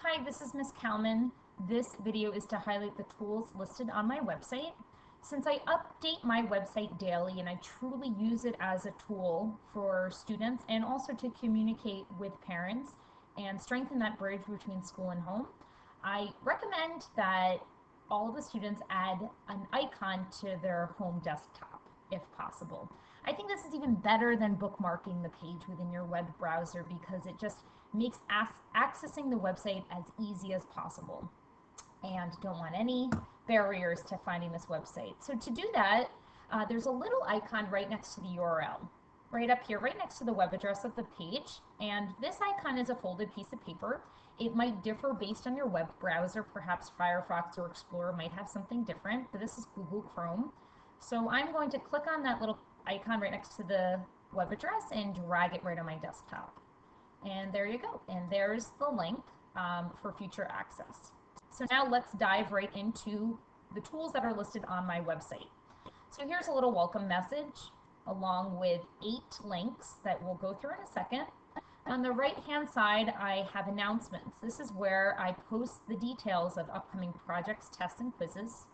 Hi, this is Ms. Kalman. This video is to highlight the tools listed on my website. Since I update my website daily and I truly use it as a tool for students and also to communicate with parents and strengthen that bridge between school and home, I recommend that all of the students add an icon to their home desktop if possible. I think this is even better than bookmarking the page within your web browser because it just makes accessing the website as easy as possible, and don't want any barriers to finding this website. So to do that, there's a little icon right next to the URL, right up here, right next to the web address of the page, and this icon is a folded piece of paper. It might differ based on your web browser. Perhaps Firefox or Explorer might have something different, but this is Google Chrome. So I'm going to click on that little icon right next to the web address and drag it right on my desktop. And there you go. And there's the link for future access. So now let's dive right into the tools that are listed on my website. So here's a little welcome message along with 8 links that we'll go through in a second. On the right-hand side, I have announcements. This is where I post the details of upcoming projects, tests, and quizzes.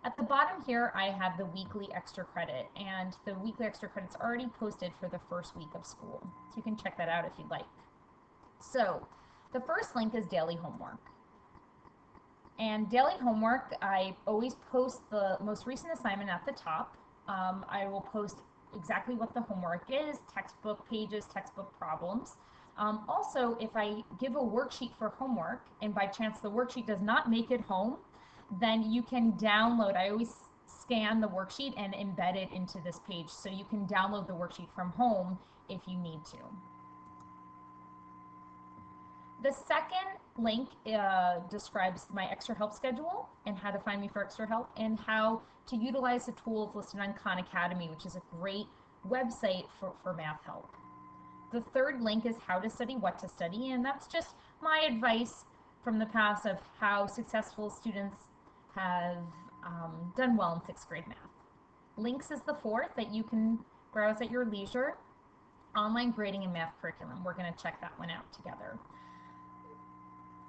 At the bottom here, I have the weekly extra credit, and the weekly extra credit's already posted for the first week of school. So you can check that out if you'd like. So the first link is daily homework. And daily homework, I always post the most recent assignment at the top. I will post exactly what the homework is, textbook pages, textbook problems. Also, if I give a worksheet for homework, and by chance the worksheet does not make it home, then you can download. I always scan the worksheet and embed it into this page, so you can download the worksheet from home if you need to. The second link describes my extra help schedule and how to find me for extra help and how to utilize the tools listed on Khan Academy, which is a great website for math help. The third link is how to study, what to study, and that's just my advice from the past of how successful students have done well in 6th grade math. Links is the fourth that you can browse at your leisure. Online grading and math curriculum. We're going to check that one out together.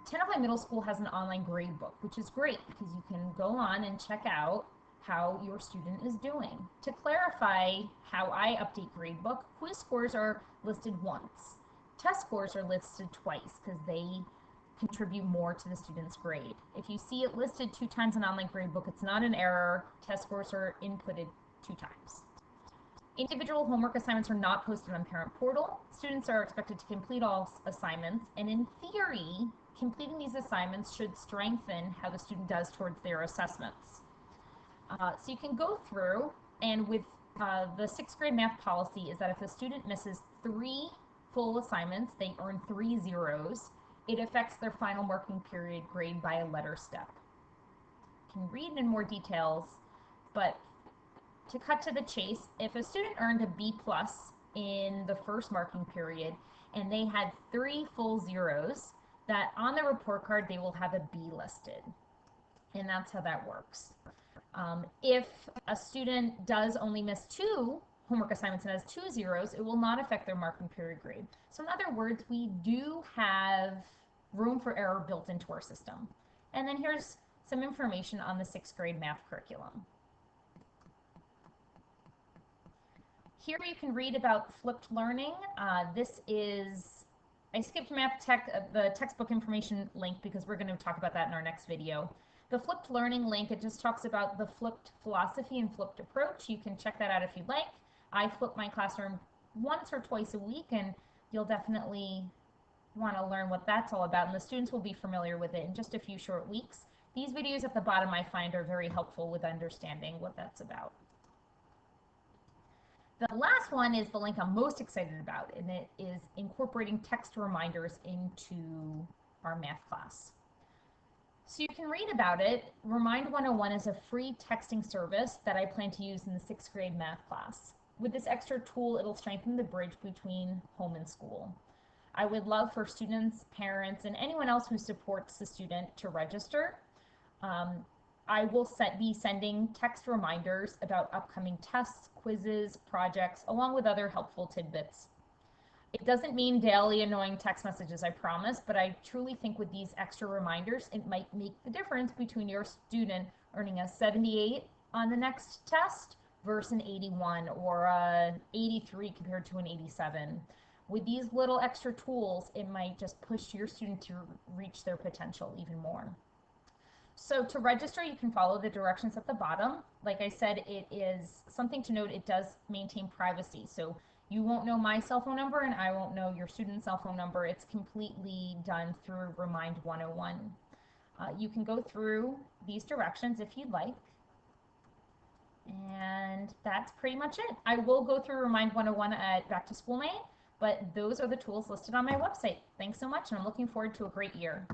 Tenafly Middle School has an online grade book, which is great because you can go on and check out how your student is doing. To clarify how I update gradebook, quiz scores are listed once. Test scores are listed twice because they contribute more to the student's grade. If you see it listed 2 times in online gradebook, it's not an error. Test scores are inputted 2 times. Individual homework assignments are not posted on Parent Portal. Students are expected to complete all assignments, and in theory, completing these assignments should strengthen how the student does towards their assessments. So you can go through, and with the 6th grade math policy is that if a student misses 3 full assignments, they earn 3 zeros. It affects their final marking period grade by a letter step. You can read in more details, but to cut to the chase, if a student earned a B+ in the first marking period and they had 3 full zeros, that on the report card they will have a B listed. And that's how that works. If a student does only miss 2 homework assignments and has 2 zeros, it will not affect their marking period grade. So in other words, we do have room for error built into our system. And then here's some information on the 6th grade math curriculum. Here you can read about flipped learning. This is, I skipped the textbook information link because we're going to talk about that in our next video. The flipped learning link, it just talks about the flipped philosophy and flipped approach. You can check that out if you'd like. I flip my classroom once or twice a week, and you'll definitely want to learn what that's all about, and the students will be familiar with it in just a few short weeks. These videos at the bottom I find are very helpful with understanding what that's about. The last one is the link I'm most excited about, and it is incorporating text reminders into our math class. So you can read about it. Remind 101 is a free texting service that I plan to use in the 6th grade math class. With this extra tool, it'll strengthen the bridge between home and school. I would love for students, parents, and anyone else who supports the student to register. I will be sending text reminders about upcoming tests, quizzes, projects, along with other helpful tidbits. It doesn't mean daily annoying text messages, I promise, but I truly think with these extra reminders, it might make the difference between your student earning a 78 on the next test versus an 81 or a 83 compared to an 87. With these little extra tools, it might just push your student to reach their potential even more. So to register, you can follow the directions at the bottom. Like I said, it is something to note, it does maintain privacy. So you won't know my cell phone number and I won't know your student's cell phone number. It's completely done through Remind 101. You can go through these directions if you'd like. And that's pretty much it. I will go through Remind 101 at Back to School Night, but those are the tools listed on my website. Thanks so much, and I'm looking forward to a great year.